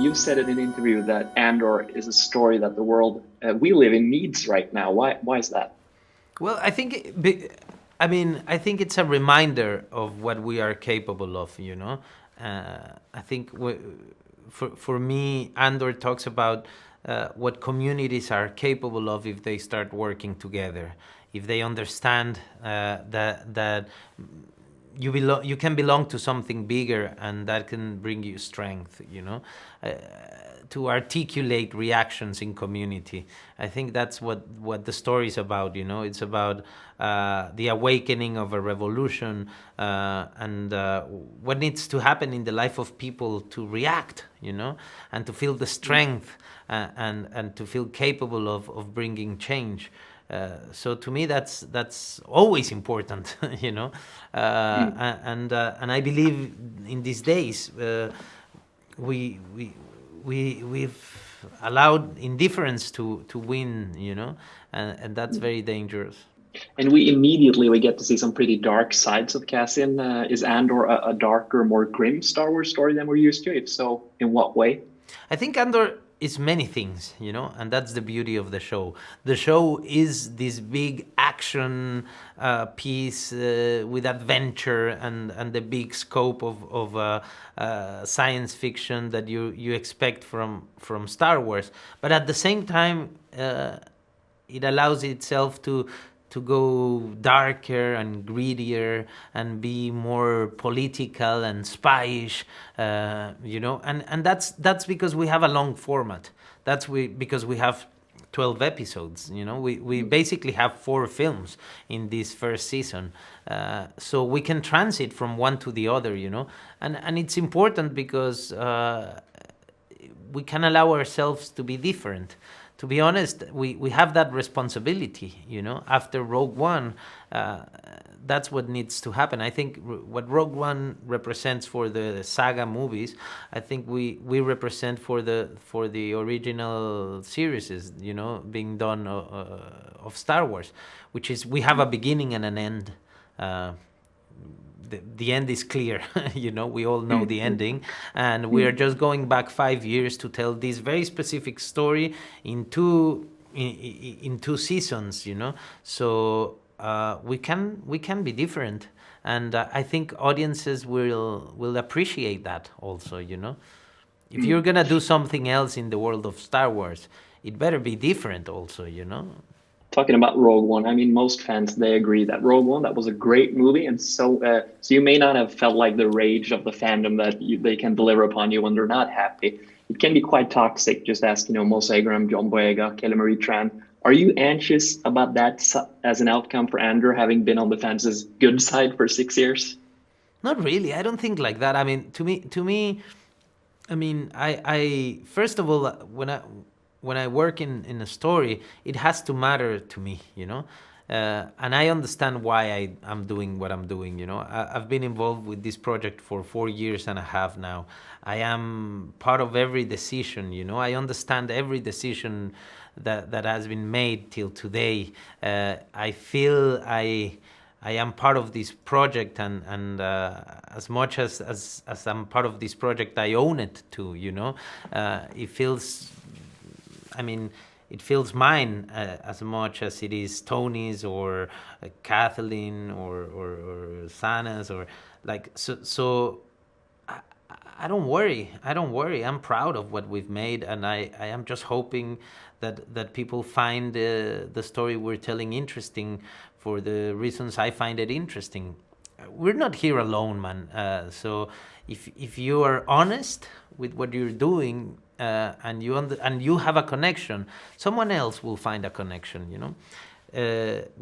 you've said in an interview that Andor is a story that the world we live in needs right now. Why is that? Well, I think it's a reminder of what we are capable of. I think for me, Andor talks about what communities are capable of if they start working together, if they understand that you can belong to something bigger, and that can bring you strength. Uh, to articulate reactions in community. I think that's what the story is about. It's about the awakening of a revolution, and what needs to happen in the life of people to react, and to feel the strength, and to feel capable of bringing change. So to me, that's always important, Mm. and I believe in these days we we we've allowed indifference to win, and that's very dangerous. And we get to see some pretty dark sides of Cassian. Is Andor a darker, more grim Star Wars story than we're used to? If so, in what way? I think Andor is many things, and that's the beauty of the show. The show is this big action piece with adventure and the big scope of science fiction that you expect from Star Wars. But at the same time, it allows itself to go darker and greedier and be more political and spyish, and that's because we have a long format. Because we have 12 episodes. We basically have 4 films in this first season, so we can transit from one to the other. And it's important because we can allow ourselves to be different. To be honest, we have that responsibility, after Rogue One. That's what needs to happen. I think what Rogue One represents for the saga movies, I think we represent for the original series, being done of Star Wars, which is we have a beginning and an end. The end is clear. We all know the ending, and we are just going back 5 years to tell this very specific story in 2 seasons. So we can be different, and I think audiences will appreciate that also. If you're gonna do something else in the world of Star Wars, it better be different also. Talking about Rogue One, I mean, most fans they agree that Rogue One that was a great movie, and so you may not have felt like the rage of the fandom that they can deliver upon you when they're not happy. It can be quite toxic. Just ask, Mos Eisley, John Boyega, Kelly Marie Tran. Are you anxious about that as an outcome for Andor, having been on the fans' good side for 6 years? Not really. I don't think like that. I mean, to me, I mean, I first of all, when I work in a story, it has to matter to me, and I understand why I'm doing what I'm doing. I've been involved with this project for 4 years and a half now. I am part of every decision. I understand every decision that has been made till today. I feel I am part of this project, and as much as I'm part of this project, I own it too. It feels, I mean, it feels mine as much as it is Tony's or Kathleen or Sana's or like so. I, I don't worry. I don't worry. I'm proud of what we've made, and I am just hoping that people find the story we're telling interesting for the reasons I find it interesting. We're not here alone, man. So if you are honest with what you're doing, and you have a connection, someone else will find a connection.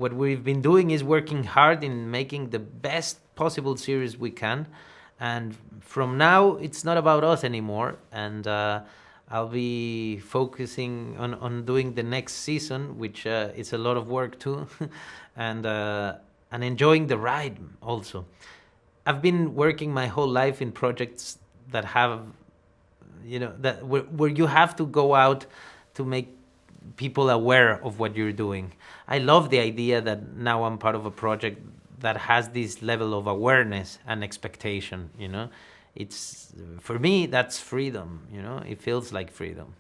What we've been doing is working hard in making the best possible series we can, and from now it's not about us anymore. And I'll be focusing on doing the next season, which is a lot of work too, and enjoying the ride also. I've been working my whole life in projects that have, that where you have to go out to make people aware of what you're doing. I love the idea that now I'm part of a project that has this level of awareness and expectation. it's for me that's freedom. You know, it feels like freedom.